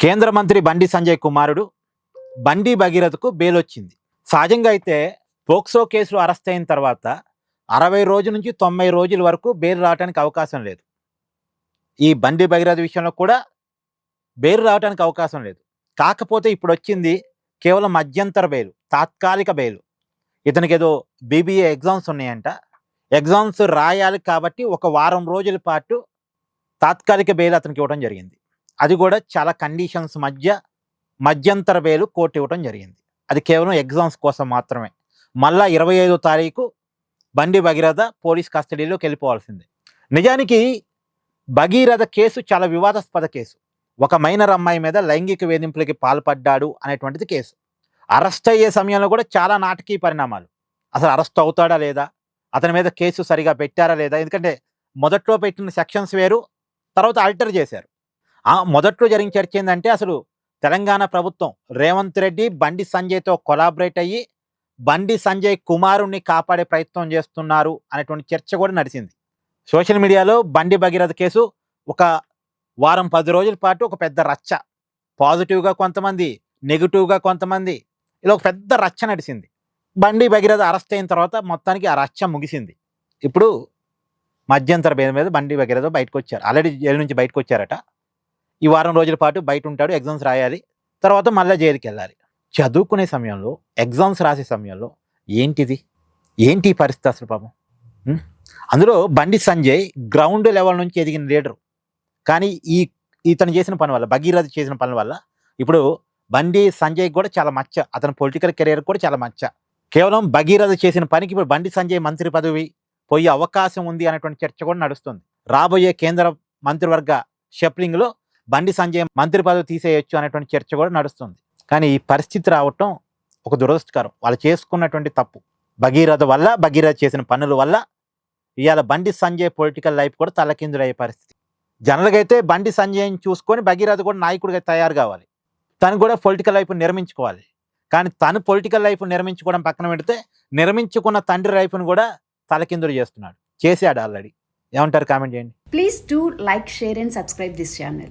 కేంద్ర మంత్రి బండి సంజయ్ కుమారుడు బండి భగీరథకు బెయిల్ వచ్చింది. సహజంగా అయితే పోక్సో కేసులో అరెస్ట్ అయిన తర్వాత 60 రోజుల నుంచి 90 రోజుల వరకు బెయిల్ రావడానికి అవకాశం లేదు. ఈ బండి భగీరథ విషయంలో కూడా బెయిల్ రావడానికి అవకాశం లేదు. కాకపోతే ఇప్పుడు వచ్చింది కేవలం మధ్యంతర బెయిల్, తాత్కాలిక బెయిల్. ఇతనికి ఏదో బీబీఏ ఎగ్జామ్స్ ఉన్నాయంట, ఎగ్జామ్స్ రాయాలి కాబట్టి ఒక వారం రోజుల పాటు తాత్కాలిక బెయిల్ అతనికి ఇవ్వడం జరిగింది. అది కూడా చాలా కండిషన్స్ మధ్య మధ్యంతర బెయిల్ కోర్టు ఇవ్వడం జరిగింది. అది కేవలం ఎగ్జామ్స్ కోసం మాత్రమే. మళ్ళా 25వ తారీఖు బండి భగీరథ పోలీస్ కస్టడీలోకి వెళ్ళిపోవాల్సిందే. నిజానికి భగీరథ కేసు చాలా వివాదాస్పద కేసు. ఒక మైనర్ అమ్మాయి మీద లైంగిక వేధింపులకి పాల్పడ్డాడు అనేటువంటిది కేసు. అరెస్ట్ అయ్యే సమయంలో కూడా చాలా నాటకీయ పరిణామాలు. అసలు అరెస్ట్ అవుతాడా లేదా, అతని మీద కేసు సరిగా పెట్టారా లేదా, ఎందుకంటే మొదట్లో పెట్టిన సెక్షన్స్ వేరు, తర్వాత ఆల్టర్ చేశారు. మొదట్లో జరిగిన చర్చ ఏంటంటే అసలు తెలంగాణ ప్రభుత్వం రేవంత్ రెడ్డి బండి సంజయ్తో కొలాబరేట్ అయ్యి బండి సంజయ్ కుమారుణ్ణి కాపాడే ప్రయత్నం చేస్తున్నారు అనేటువంటి చర్చ కూడా నడిచింది. సోషల్ మీడియాలో బండి భగీరథ కేసు ఒక వారం 10 రోజుల పాటు ఒక పెద్ద రచ్చ, పాజిటివ్గా కొంతమంది, నెగిటివ్గా కొంతమంది, ఇలా ఒక పెద్ద రచ్చ నడిచింది. బండి భగీరథ అరెస్ట్ అయిన తర్వాత మొత్తానికి ఆ రచ్చ ముగిసింది. ఇప్పుడు మధ్యంతర బెయిల్ మీద బండి భగీరథ బయటకు వచ్చారు. ఆల్రెడీ జైలు నుంచి బయటకు వచ్చారట. ఈ వారం రోజుల పాటు బయట ఉంటాడు, ఎగ్జామ్స్ రాయాలి, తర్వాత మళ్ళీ జైలుకి వెళ్ళాలి. చదువుకునే సమయంలో, ఎగ్జామ్స్ రాసే సమయంలో ఏంటి పరిస్థితి అసలు పాపం. అందులో బండి సంజయ్ గ్రౌండ్ లెవెల్ నుంచి ఎదిగిన లీడరు. కానీ ఇతను చేసిన పని వల్ల, భగీరథ చేసిన పని వల్ల ఇప్పుడు బండి సంజయ్ కూడా చాలా మచ్చ, అతని పొలిటికల్ కెరీర్ కూడా చాలా మచ్చ. కేవలం భగీరథ చేసిన పనికి ఇప్పుడు బండి సంజయ్ మంత్రి పదవి పోయే అవకాశం ఉంది అనేటువంటి చర్చ కూడా నడుస్తుంది. రాబోయే కేంద్ర మంత్రివర్గ షఫ్లింగ్లో బండి సంజయ్ మంత్రి పదవి తీసేయొచ్చు అనేటువంటి చర్చ కూడా నడుస్తుంది. కానీ ఈ పరిస్థితి రావటం ఒక దురదృష్టకరం. వాళ్ళు చేసుకున్నటువంటి తప్పు, భగీరథ చేసిన పనుల వల్ల ఇవాళ బండి సంజయ్ పొలిటికల్ లైఫ్ కూడా తలకిందులయ్యే పరిస్థితి. జనరల్గా అయితే బండి సంజయ్ని చూసుకొని భగీరథ కూడా నాయకుడిగా తయారు కావాలి, తను కూడా పొలిటికల్ లైఫ్ నిర్మించుకోవాలి. కానీ తను పొలిటికల్ లైఫ్ నిర్మించుకోవడం పక్కన పెడితే నిర్మించుకున్న తండ్రి లైఫ్ను కూడా తలకిందులు చేస్తున్నాడు, చేశాడు ఆల్రెడీ. ఏమంటారు? కామెంట్ చేయండి. Please do like, share and subscribe this channel.